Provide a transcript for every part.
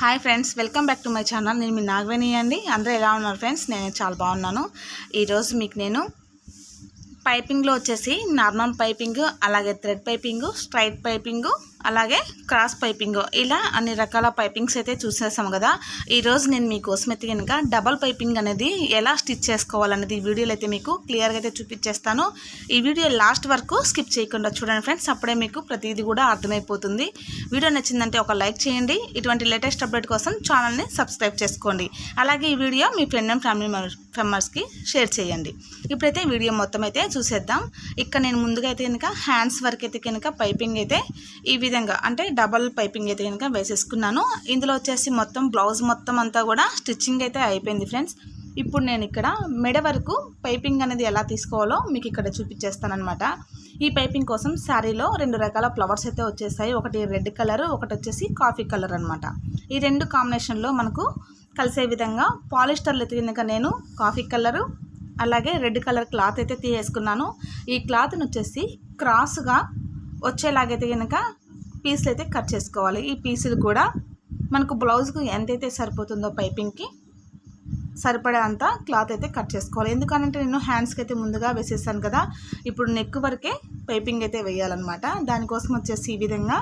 Hi friends, welcome back to my channel. నేను మీ నాగవేణి అండి. అందరూ ఎలా ఉన్నారు ఫ్రెండ్స్? నేను చాలా బాగున్నాను. ఈరోజు మీకు నేను పైపింగ్లో వచ్చేసి నార్మల్ పైపింగ్, అలాగే థ్రెడ్ పైపింగ్, స్ట్రైట్ పైపింగ్, అలాగే క్రాస్ పైపింగ్, ఇలా అన్ని రకాల పైపింగ్స్ అయితే చూసేసాము కదా. ఈరోజు నేను మీకోసం అయితే కనుక డబల్ పైపింగ్ అనేది ఎలా స్టిచ్ చేసుకోవాలనేది ఈ వీడియోలో అయితే మీకు క్లియర్గా అయితే చూపించేస్తాను. ఈ వీడియో లాస్ట్ వరకు స్కిప్ చేయకుండా చూడండి ఫ్రెండ్స్, అప్పుడే మీకు ప్రతిదీ కూడా అర్థమైపోతుంది. వీడియో నచ్చిందంటే ఒక లైక్ చేయండి. ఇటువంటి లేటెస్ట్ అప్డేట్ కోసం ఛానల్ని సబ్స్క్రైబ్ చేసుకోండి. అలాగే ఈ video me friend and family మెంబర్స్కి షేర్ చేయండి. ఇప్పుడైతే వీడియో మొత్తం అయితే చూసేద్దాం. ఇక్కడ నేను ముందుగా అయితే కనుక హ్యాండ్స్ వరకు అయితే కనుక పైపింగ్ అయితే ఈ విధంగా అంటే డబల్ పైపింగ్ అయితే కనుక వేసేసుకున్నాను. ఇందులో వచ్చేసి మొత్తం బ్లౌజ్ మొత్తం అంతా కూడా స్టిచ్చింగ్ అయితే అయిపోయింది ఫ్రెండ్స్. ఇప్పుడు నేను ఇక్కడ మెడ వరకు పైపింగ్ అనేది ఎలా తీసుకోవాలో మీకు ఇక్కడ చూపించేస్తాను అనమాట. ఈ పైపింగ్ కోసం శారీలో రెండు రకాల ఫ్లవర్స్ అయితే వచ్చేసాయి. ఒకటి రెడ్ కలర్, ఒకటి వచ్చేసి కాఫీ కలర్ అనమాట. ఈ రెండు కాంబినేషన్లో మనకు కలిసే విధంగా పాలిస్టర్లు అయితే కనుక నేను కాఫీ కలరు అలాగే రెడ్ కలర్ క్లాత్ అయితే తీసేసుకున్నాను. ఈ క్లాత్ని వచ్చేసి క్రాస్గా వచ్చేలాగైతే కనుక పీసులు అయితే కట్ చేసుకోవాలి. ఈ పీసులు కూడా మనకు బ్లౌజ్కు ఎంతైతే సరిపోతుందో పైపింగ్కి సరిపడే అంత క్లాత్ అయితే కట్ చేసుకోవాలి. ఎందుకంటే నేను హ్యాండ్స్కి అయితే ముందుగా వేసేసాను కదా. ఇప్పుడు నెక్ వరకే పైపింగ్ అయితే వేయాలన్నమాట. దానికోసం వచ్చేసి ఈ విధంగా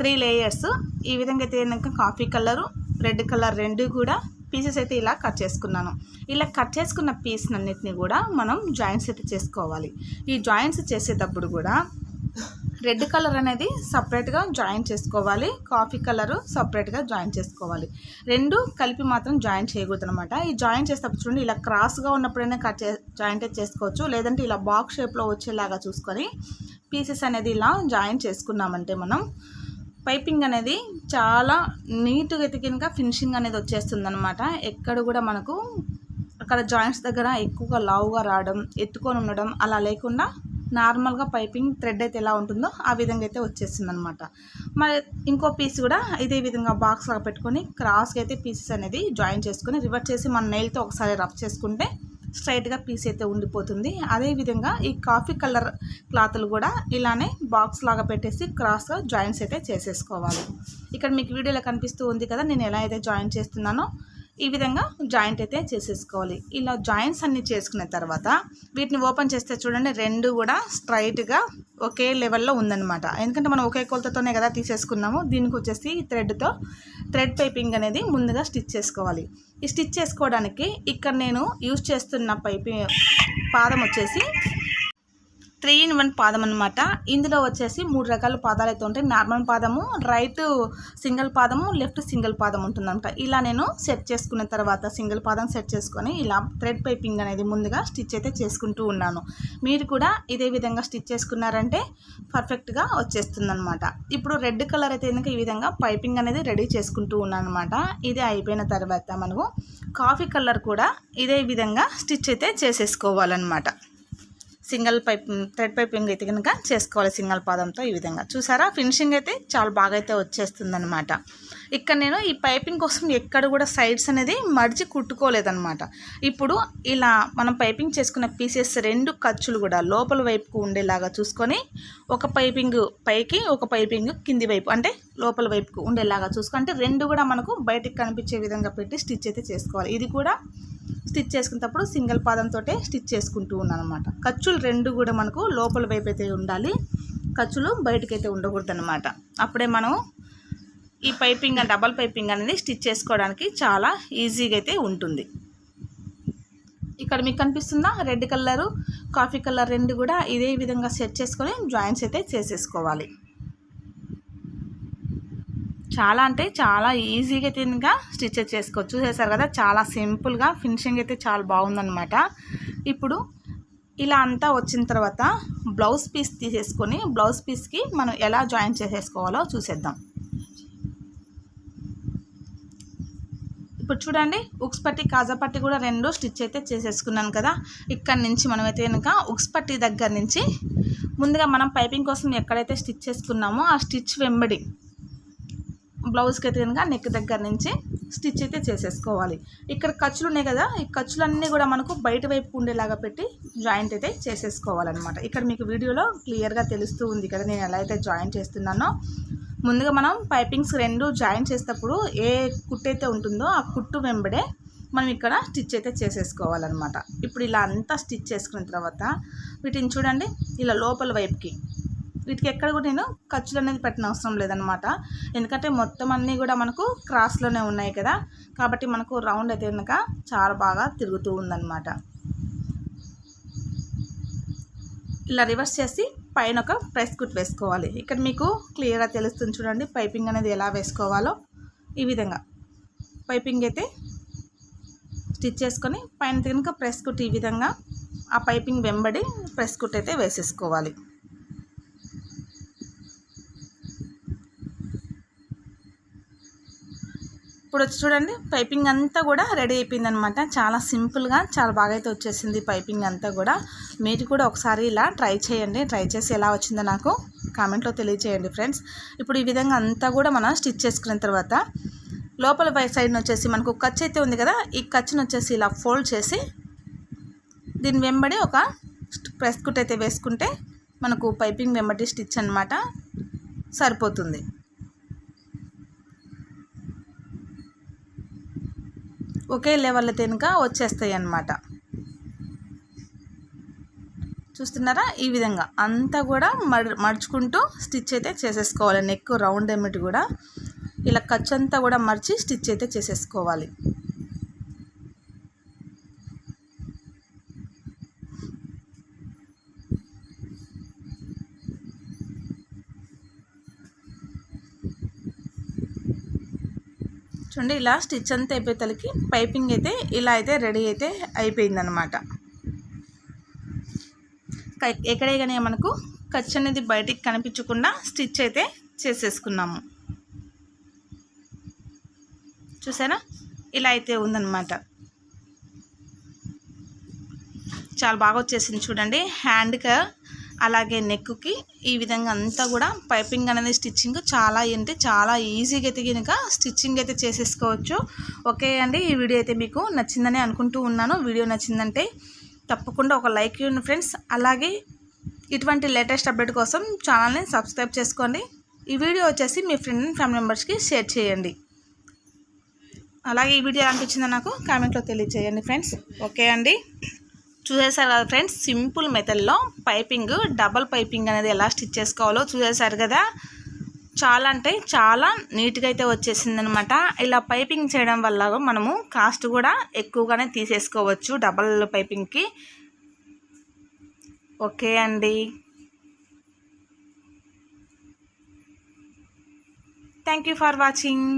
3 లేయర్స్ ఈ విధంగా అయితే కనుక కాఫీ కలరు, రెడ్ కలర్ రెండు కూడా పీసెస్ అయితే ఇలా కట్ చేసుకున్నాను. ఇలా కట్ చేసుకున్న పీస్ అన్నిటిని కూడా మనం జాయింట్స్ అయితే చేసుకోవాలి. ఈ జాయింట్స్ చేసేటప్పుడు కూడా రెడ్ కలర్ అనేది సపరేట్గా జాయిన్ చేసుకోవాలి, కాఫీ కలరు సపరేట్గా జాయిన్ చేసుకోవాలి. రెండు కలిపి మాత్రం జాయిన్ చేయకూడదు అనమాట. ఈ జాయిన్ చేసేటప్పుడు చూడండి, ఇలా క్రాస్గా ఉన్నప్పుడైనా జాయింట్ చేసుకోవచ్చు, లేదంటే ఇలా బాక్స్ షేప్లో వచ్చేలాగా చూసుకొని పీసెస్ అనేది ఇలా జాయిన్ చేసుకున్నామంటే మనం పైపింగ్ అనేది చాలా నీట్గా అయితే కనుక ఫినిషింగ్ అనేది వచ్చేస్తుంది అనమాట. ఎక్కడ కూడా మనకు అక్కడ జాయింట్స్ దగ్గర ఎక్కువగా లావుగా రావడం, ఎత్తుకొని ఉండడం అలా లేకుండా నార్మల్గా పైపింగ్ థ్రెడ్ అయితే ఎలా ఉంటుందో ఆ విధంగా అయితే వచ్చేస్తుంది అనమాట. మరి ఇంకో పీస్ కూడా ఇదే విధంగా బాక్స్ లాగా పెట్టుకొని క్రాస్గా అయితే పీసెస్ అనేది జాయిన్ చేసుకొని రివర్స్ చేసి మన నెయిల్తో ఒకసారి రఫ్ చేసుకుంటే స్ట్రైట్గా పీస్ అయితే ఉండిపోతుంది. అదేవిధంగా ఈ కాఫీ కలర్ క్లాత్లు కూడా ఇలానే బాక్స్ లాగా పెట్టేసి క్రాస్గా జాయింట్స్ అయితే చేసేసుకోవాలి. ఇక్కడ మీకు వీడియోలో కనిపిస్తూ ఉంది కదా, నేను ఎలా అయితే జాయిన్ చేస్తున్నానో ఈ విధంగా జాయింట్ అయితే చేసేసుకోవాలి. ఇలా జాయింట్స్ అన్నీ చేసుకున్న తర్వాత వీటిని ఓపెన్ చేస్తే చూడండి, రెండు కూడా స్ట్రైట్గా ఒకే లెవెల్లో ఉందన్నమాట. ఎందుకంటే మనం ఒకే కొలతతోనే కదా తీసేసుకున్నాము. దీనికి వచ్చేసి థ్రెడ్తో థ్రెడ్ పైపింగ్ అనేది ముందుగా స్టిచ్ చేసుకోవాలి. ఈ స్టిచ్ చేసుకోవడానికి ఇక్కడ నేను యూజ్ చేస్తున్న పాదం వచ్చేసి 3-in-1 పాదం అనమాట. ఇందులో వచ్చేసి 3 రకాల పాదాలు అయితే ఉంటాయి. నార్మల్ పాదము, రైట్ సింగిల్ పాదము, లెఫ్ట్ సింగిల్ పాదం ఉంటుందంట. ఇలా నేను సెట్ చేసుకున్న తర్వాత సింగిల్ పాదం సెట్ చేసుకొని ఇలా థ్రెడ్ పైపింగ్ అనేది ముందుగా స్టిచ్ అయితే చేసుకుంటూ ఉన్నాను. మీరు కూడా ఇదే విధంగా స్టిచ్ చేసుకున్నారంటే పర్ఫెక్ట్గా వచ్చేస్తుంది అనమాట. ఇప్పుడు రెడ్ కలర్ అయితే కనుక ఈ విధంగా పైపింగ్ అనేది రెడీ చేసుకుంటూ ఉన్నాను అనమాట. ఇది అయిపోయిన తర్వాత మనకు కాఫీ కలర్ కూడా ఇదే విధంగా స్టిచ్ అయితే చేసేసుకోవాలన్నమాట. సింగిల్ థ్రెడ్ పైపింగ్ అయితే కనుక చేసుకోవాలి సింగిల్ పాదంతో. ఈ విధంగా చూసారా, ఫినిషింగ్ అయితే చాలా బాగా అయితే వచ్చేస్తుంది అనమాట. ఇక్కడ నేను ఈ పైపింగ్ కోసం ఎక్కడ కూడా సైడ్స్ అనేది మడిచి కుట్టుకోలేదన్నమాట. ఇప్పుడు ఇలా మనం పైపింగ్ చేసుకున్న పీసెస్ రెండు ఖర్చులు కూడా లోపల వైపుకు ఉండేలాగా చూసుకొని ఒక పైపింగ్ పైకి, ఒక పైపింగ్ కింది వైపు అంటే లోపల వైపుకు ఉండేలాగా చూసుకుంటే రెండు కూడా మనకు బయటికి కనిపించే విధంగా పెట్టి స్టిచ్ అయితే చేసుకోవాలి. ఇది కూడా స్టిచ్ చేసుకునేటప్పుడు సింగిల్ పాదంతో స్టిచ్ చేసుకుంటూ ఉన్నాను అనమాట. ఖర్చులు రెండు కూడా మనకు లోపల వైపు అయితే ఉండాలి, ఖర్చులు బయటకైతే ఉండకూడదు అనమాట. అప్పుడే మనం ఈ పైపింగ్ డబల్ పైపింగ్ అనేది స్టిచ్ చేసుకోవడానికి చాలా ఈజీగా అయితే ఉంటుంది. ఇక్కడ మీకు కనిపిస్తుందా, రెడ్ కలరు కాఫీ కలర్ రెండు కూడా ఇదే విధంగా సెట్ చేసుకొని జాయింట్స్ అయితే చేసేసుకోవాలి. చాలా అంటే చాలా ఈజీగా అయితే ఇంకా స్టిచ్ చేసుకోవచ్చు. చూసేసారు కదా, చాలా సింపుల్గా ఫినిషింగ్ అయితే చాలా బాగుందన్నమాట. ఇప్పుడు ఇలా అంతా వచ్చిన తర్వాత బ్లౌజ్ పీస్ తీసేసుకొని బ్లౌజ్ పీస్కి మనం ఎలా జాయిన్ చేసేసుకోవాలో చూసేద్దాం. ఇప్పుడు చూడండి, ఉక్స్ పట్టి కాజా పట్టి కూడా రెండు స్టిచ్ అయితే చేసేసుకున్నాను కదా. ఇక్కడ నుంచి మనమైతే కనుక ఉక్స్ పట్టి దగ్గర నుంచి ముందుగా మనం పైపింగ్ కోసం ఎక్కడైతే స్టిచ్ చేసుకున్నామో ఆ స్టిచ్ వెంబడి బ్లౌజ్కి అయితే కనుక నెక్ దగ్గర నుంచి స్టిచ్ అయితే చేసేసుకోవాలి. ఇక్కడ ఖర్చులు ఉన్నాయి కదా, ఈ ఖర్చులన్నీ కూడా మనకు బయట వైపు ఉండేలాగా పెట్టి జాయింట్ అయితే చేసేసుకోవాలన్నమాట. ఇక్కడ మీకు వీడియోలో క్లియర్గా తెలుస్తూ ఉంది కదా నేను ఎలా అయితే జాయింట్ చేస్తున్నానో. ముందుగా మనం పైపింగ్స్ రెండు జాయిన్ చేసేటప్పుడు ఏ కుట్టు అయితే ఉంటుందో ఆ కుట్టు వెంబడే మనం ఇక్కడ స్టిచ్ అయితే చేసేసుకోవాలన్నమాట. ఇప్పుడు ఇలా అంతా స్టిచ్ చేసుకున్న తర్వాత వీటిని చూడండి, ఇలా లోపల వైపుకి వీటికి ఎక్కడ కూడా నేను ఖర్చులు అనేది పెట్టిన అవసరం లేదనమాట. ఎందుకంటే మొత్తం అన్నీ కూడా మనకు క్రాస్లోనే ఉన్నాయి కదా, కాబట్టి మనకు రౌండ్ అయితే కనుక చాలా బాగా తిరుగుతూ ఉందన్నమాట. ఇలా రివర్స్ చేసి పైన ఒక ప్రెస్ కుట్ వేసుకోవాలి. ఇక్కడ మీకు క్లియర్గా తెలుస్తుంది చూడండి పైపింగ్ అనేది ఎలా వేసుకోవాలో. ఈ విధంగా పైపింగ్ అయితే స్టిచ్ చేసుకొని పైన కనుక ప్రెస్ కుట్ ఈ విధంగా ఆ పైపింగ్ వెంబడి ప్రెస్ కుట్ అయితే వేసేసుకోవాలి. ఇప్పుడు వచ్చి చూడండి పైపింగ్ అంతా కూడా రెడీ అయిపోయిందనమాట. చాలా సింపుల్గా చాలా బాగా అయితే వచ్చేసింది పైపింగ్ అంతా కూడా. మీరు కూడా ఒకసారి ఇలా ట్రై చేయండి. ట్రై చేసి ఎలా వచ్చిందో నాకు కామెంట్లో తెలియచేయండి ఫ్రెండ్స్. ఇప్పుడు ఈ విధంగా అంతా కూడా మనం స్టిచ్ చేసుకున్న తర్వాత లోపల సైడ్ని వచ్చేసి మనకు ఖర్చు అయితే ఉంది కదా, ఈ ఖర్చును వచ్చేసి ఇలా ఫోల్డ్ చేసి దీని వెంబడి ఒక ప్రెస్ కుట్ అయితే వేసుకుంటే మనకు పైపింగ్ వెంబడి స్టిచ్ అనమాట సరిపోతుంది. ఒకే లెవెల్ కనుక వచ్చేస్తాయి అన్నమాట. చూస్తున్నారా, ఈ విధంగా అంతా కూడా మడుచుకుంటూ స్టిచ్ అయితే చేసేసుకోవాలి. నెక్ రౌండ్ ఎమ్మిటి కూడా ఇలా ఖర్చు అంతా కూడా మర్చి స్టిచ్ అయితే చేసేసుకోవాలి. చూడండి ఇలా స్టిచ్ అంతా అయిపోయేతలకి పైపింగ్ అయితే ఇలా అయితే రెడీ అయితే అయిపోయిందనమాట. ఎక్కడే కానీ మనకు ఖర్చు అనేది బయటికి కనిపించకుండా స్టిచ్ అయితే చేసేసుకున్నాము. చూసారా, ఇలా అయితే ఉందన్నమాట. చాలా బాగా వచ్చేసింది చూడండి. హ్యాండ్కి అలాగే నెక్కి ఈ విధంగా అంతా కూడా పైపింగ్ అనేది స్టిచ్చింగ్ చాలా అంటే చాలా ఈజీగా అయితే కనుక స్టిచ్చింగ్ అయితే చేసేసుకోవచ్చు. ఓకే అండి, ఈ వీడియో అయితే మీకు నచ్చిందని అనుకుంటూ ఉన్నాను. వీడియో నచ్చిందంటే తప్పకుండా ఒక లైక్ ఇవ్వండి ఫ్రెండ్స్. అలాగే ఇటువంటి లేటెస్ట్ అప్డేట్ కోసం ఛానల్ని సబ్స్క్రైబ్ చేసుకోండి. ఈ వీడియో వచ్చేసి మీ ఫ్రెండ్ అండ్ ఫ్యామిలీ మెంబర్స్కి షేర్ చేయండి. అలాగే ఈ వీడియో అనిపించిందో నాకు కామెంట్లో తెలియజేయండి ఫ్రెండ్స్. ఓకే అండి, చూసేసారు కదా ఫ్రెండ్స్, సింపుల్ మెథడ్లో పైపింగ్ డబల్ పైపింగ్ అనేది ఎలా స్టిచ్ చేసుకోవాలో చూసేసారు కదా. చాలా అంటే చాలా నీట్గా అయితే వచ్చేసింది అనమాట. ఇలా పైపింగ్ చేయడం వల్ల మనము కాస్ట్ కూడా ఎక్కువగానే తీసేసుకోవచ్చు డబల్ పైపింగ్కి. ఓకే అండి, థ్యాంక్ యూ ఫర్ వాచింగ్.